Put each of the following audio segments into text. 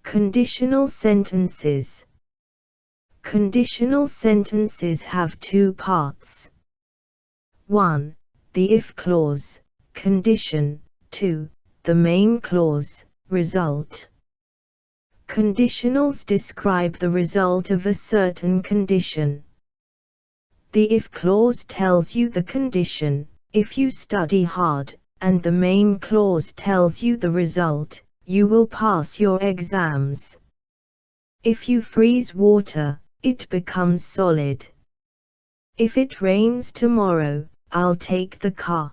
Conditional sentences. Conditional sentences have two parts. 1. The if clause, condition. 2. The main clause, result. Conditionals describe the result of a certain condition. The if clause tells you the condition, if you study hard, and the main clause tells you the result, you will pass your exams. If you freeze water, it becomes solid. If it rains tomorrow, I'll take the car.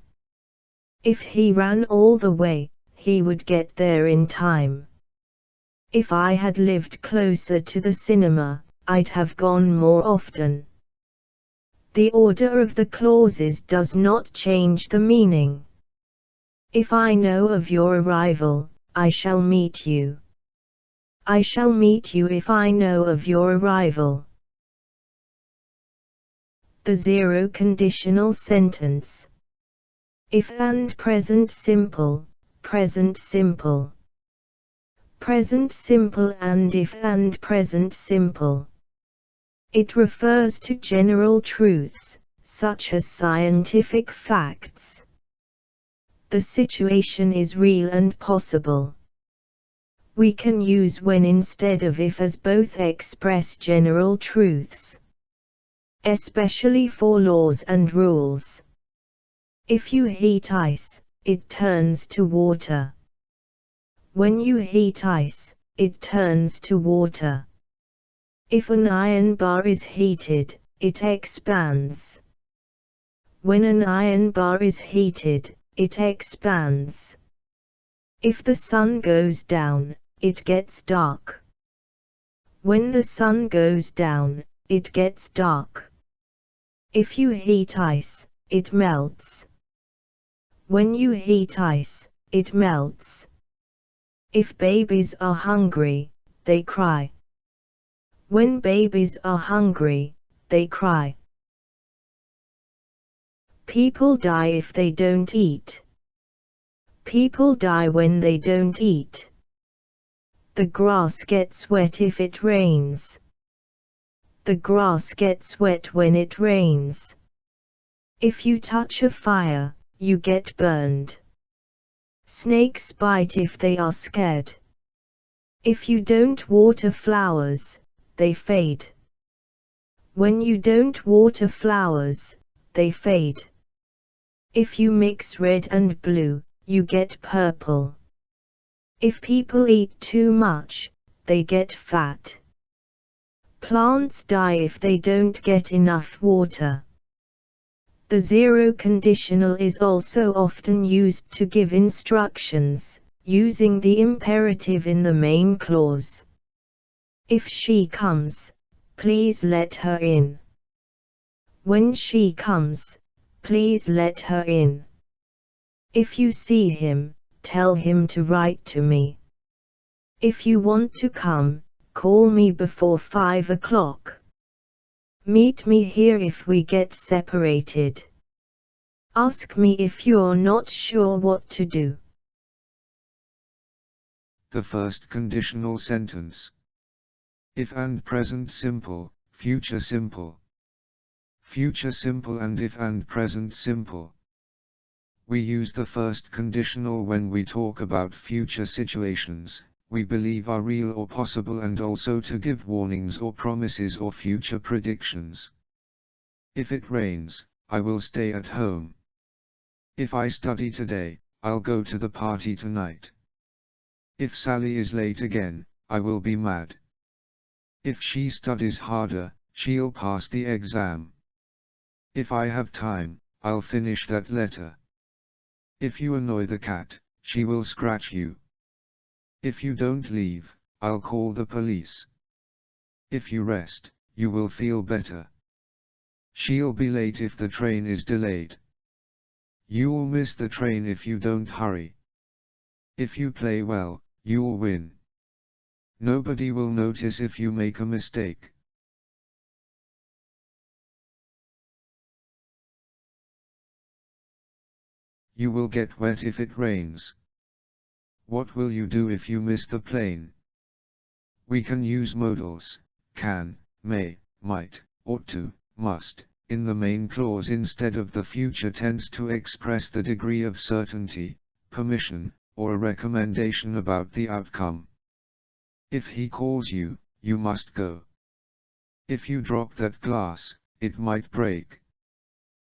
If he ran all the way, he would get there in time. If I had lived closer to the cinema, I'd have gone more often. The order of the clauses does not change the meaning. If I know of your arrival, I shall meet you. I shall meet you if I know of your arrival. The zero conditional sentence. If and present simple, present simple. Present simple and if and present simple. It refers to general truths, such as scientific facts. The situation is real and possible. We can use when instead of if as both express general truths, especially for laws and rules. If you heat ice, it turns to water. When you heat ice, it turns to water. If an iron bar is heated, it expands. When an iron bar is heated, it expands. If the sun goes down, it gets dark. When the sun goes down, it gets dark. If you heat ice, it melts. When you heat ice, it melts. If babies are hungry, they cry. When babies are hungry, they cry. People die if they don't eat. People die when they don't eat. The grass gets wet if it rains. The grass gets wet when it rains. If you touch a fire, you get burned. Snakes bite if they are scared. If you don't water flowers, they fade. When you don't water flowers, they fade. If you mix red and blue, you get purple. If people eat too much, they get fat. Plants die if they don't get enough water. The zero conditional is also often used to give instructions, using the imperative in the main clause. If she comes, please let her in. When she comes, please let her in. If you see him, tell him to write to me. If you want to come, call me before 5 o'clock. Meet me here if we get separated. Ask me if you're not sure what to do. The first conditional sentence. If and present simple, future simple. Future simple and if and present simple. We use the first conditional when we talk about future situations we believe are real or possible, and also to give warnings or promises or future predictions. If it rains, I will stay at home. If I study today, I'll go to the party tonight. If Sally is late again, I will be mad. If she studies harder, she'll pass the exam. If I have time, I'll finish that letter. If you annoy the cat, she will scratch you. If you don't leave, I'll call the police. If you rest, you will feel better. She'll be late if the train is delayed. You'll miss the train if you don't hurry. If you play well, you'll win. Nobody will notice if you make a mistake. You will get wet if it rains. What will you do if you miss the plane? We can use modals, can, may, might, ought to, must, in the main clause instead of the future tense to express the degree of certainty, permission, or a recommendation about the outcome. If he calls you, you must go. If you drop that glass, it might break.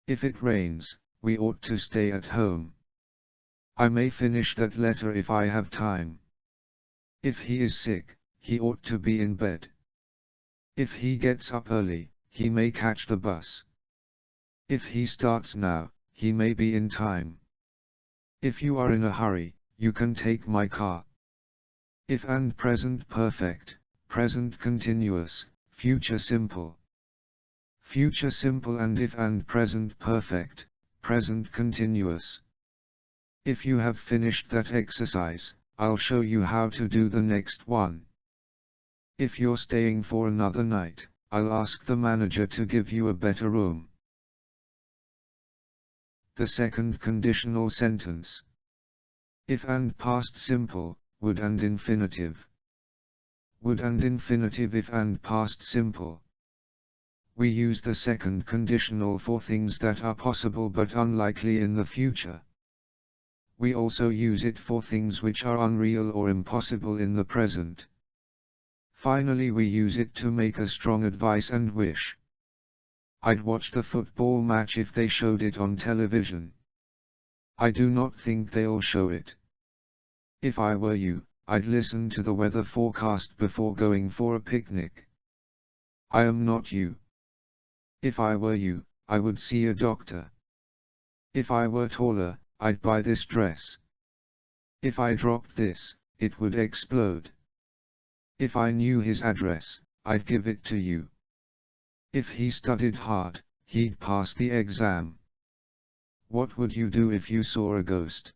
If it rains, we ought to stay at home. I may finish that letter if I have time. If he is sick, he ought to be in bed. If he gets up early, he may catch the bus. If he starts now, he may be in time. If you are in a hurry, you can take my car. If and present perfect, present continuous, future simple. Future simple and if and present perfect, present continuous. If you have finished that exercise, I'll show you how to do the next one. If you're staying for another night, I'll ask the manager to give you a better room. The second conditional sentence. If and past simple, would and infinitive. Would and infinitive if and past simple. We use the second conditional for things that are possible but unlikely in the future. We also use it for things which are unreal or impossible in the present. Finally, we use it to make a strong advice and wish. I'd watch the football match if they showed it on television. I do not think they'll show it. If I were you, I'd listen to the weather forecast before going for a picnic. I am not you. If I were you, I would see a doctor. If I were taller, I'd buy this dress. If I dropped this, it would explode. If I knew his address, I'd give it to you. If he studied hard, he'd pass the exam. What would you do if you saw a ghost?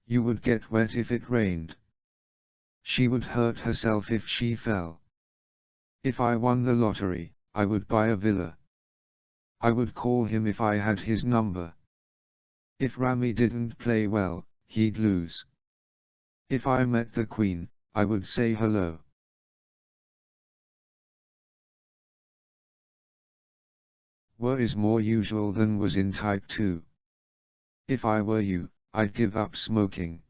You would get wet if it rained. She would hurt herself if she fell. If I won the lottery, I would buy a villa. I would call him if I had his number. If Rami didn't play well, he'd lose. If I met the Queen, I would say hello. Were is more usual than was in type 2. If I were you, I'd give up smoking.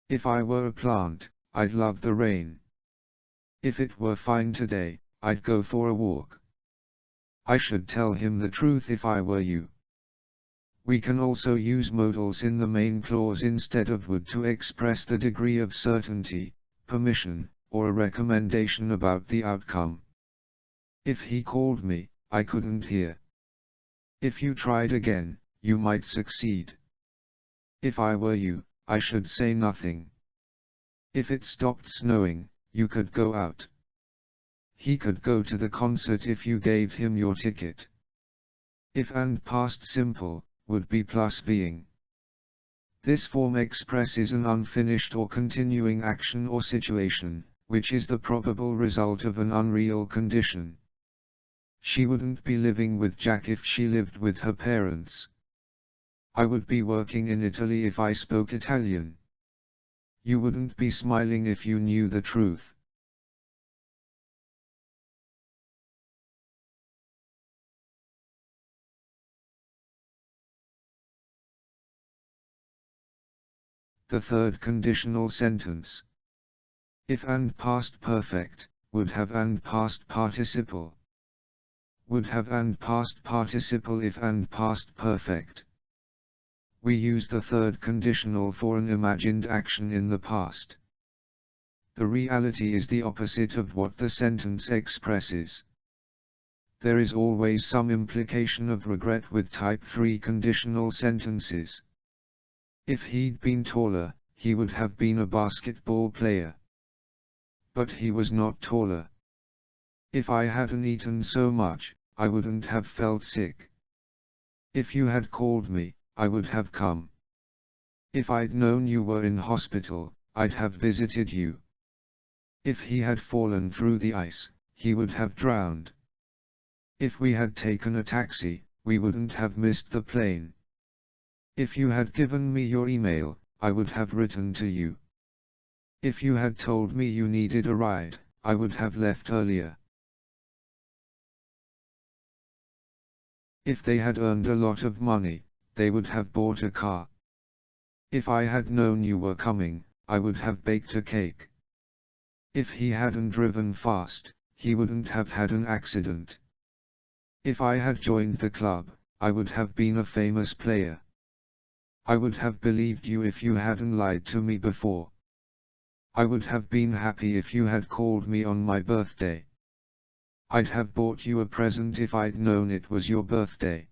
If I were a plant, I'd love the rain. If it were fine today, I'd go for a walk. I should tell him the truth if I were you. We can also use modals in the main clause instead of would to express the degree of certainty, permission, or a recommendation about the outcome. If he called me, I couldn't hear. If you tried again, you might succeed. If I were you, I should say nothing. If it stopped snowing, you could go out. He could go to the concert if you gave him your ticket. If and past simple, would be plus being. This form expresses an unfinished or continuing action or situation, which is the probable result of an unreal condition. She wouldn't be living with Jack if she lived with her parents. I would be working in Italy if I spoke Italian. You wouldn't be smiling if you knew the truth. The third conditional sentence. If and past perfect, would have and past participle. Would have and past participle if and past perfect. We use the third conditional for an imagined action in the past. The reality is the opposite of what the sentence expresses. There is always some implication of regret with type 3 conditional sentences. If he'd been taller, he would have been a basketball player. But he was not taller. If I hadn't eaten so much, I wouldn't have felt sick. If you had called me, I would have come. If I'd known you were in hospital, I'd have visited you. If he had fallen through the ice, he would have drowned. If we had taken a taxi, we wouldn't have missed the plane. If you had given me your email, I would have written to you. If you had told me you needed a ride, I would have left earlier. If they had earned a lot of money, they would have bought a car. If I had known you were coming, I would have baked a cake. If he hadn't driven fast, he wouldn't have had an accident. If I had joined the club, I would have been a famous player. I would have believed you if you hadn't lied to me before. I would have been happy if you had called me on my birthday. I'd have bought you a present if I'd known it was your birthday.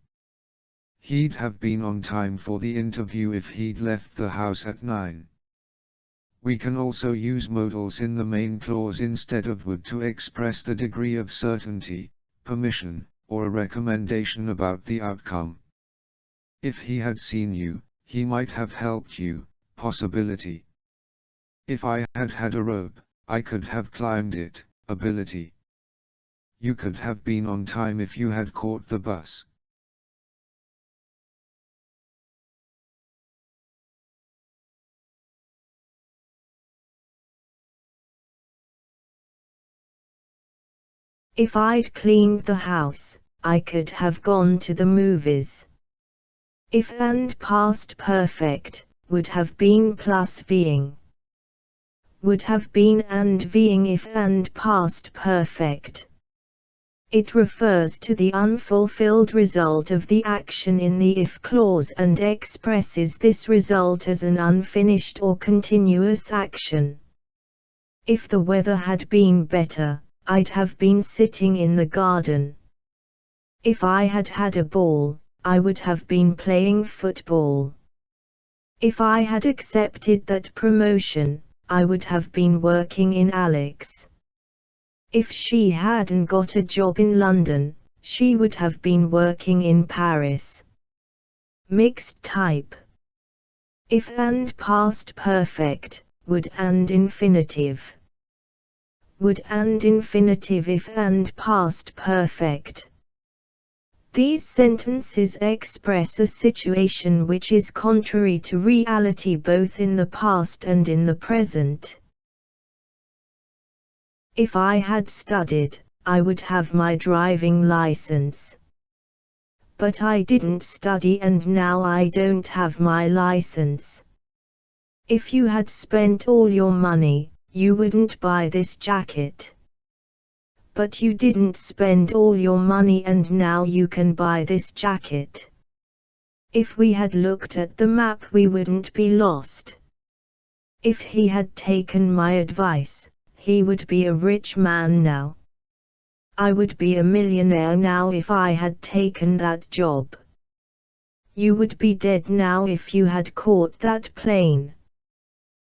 He'd have been on time for the interview if he'd left the house at 9. We can also use modals in the main clause instead of would to express the degree of certainty, permission, or a recommendation about the outcome. If he had seen you, he might have helped you, possibility. If I had had a rope, I could have climbed it, ability. You could have been on time if you had caught the bus. If I'd cleaned the house, I could have gone to the movies. If and past perfect, would have been plus being. Would have been and being if and past perfect. It refers to the unfulfilled result of the action in the if clause and expresses this result as an unfinished or continuous action. If the weather had been better, I'd have been sitting in the garden. If I had had a ball, I would have been playing football. If I had accepted that promotion, I would have been working in Alex. If she hadn't got a job in London, she would have been working in Paris. Mixed type. If and past perfect, would and infinitive. Would and infinitive if and past perfect. These sentences express a situation which is contrary to reality both in the past and in the present. If I had studied, I would have my driving license. But I didn't study and now I don't have my license. If you had spent all your money, you wouldn't buy this jacket. But you didn't spend all your money and now you can buy this jacket. If we had looked at the map we wouldn't be lost. If he had taken my advice, he would be a rich man now. I would be a millionaire now if I had taken that job. You would be dead now if you had caught that plane.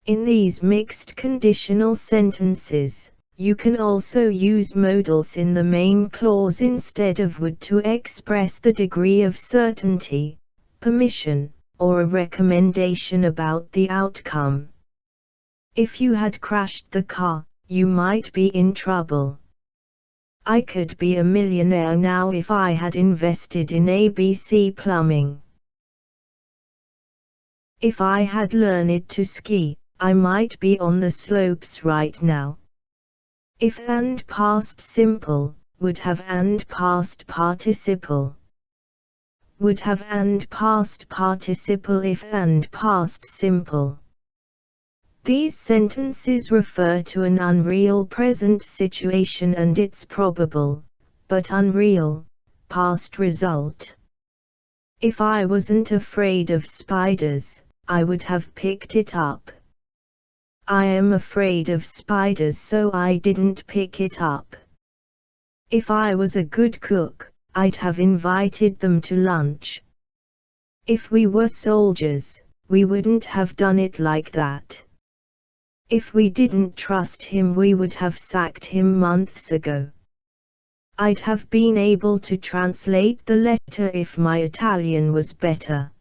In these mixed conditional sentences, you can also use modals in the main clause instead of would to express the degree of certainty, permission, or a recommendation about the outcome. If you had crashed the car, you might be in trouble. I could be a millionaire now if I had invested in ABC Plumbing. If I had learned to ski, I might be on the slopes right now. If and past simple, would have and past participle. Would have and past participle if and past simple. These sentences refer to an unreal present situation and its probable, but unreal, past result. If I wasn't afraid of spiders, I would have picked it up. I am afraid of spiders so I didn't pick it up. If I was a good cook, I'd have invited them to lunch. If we were soldiers, we wouldn't have done it like that. If we didn't trust him we would have sacked him months ago. I'd have been able to translate the letter if my Italian was better.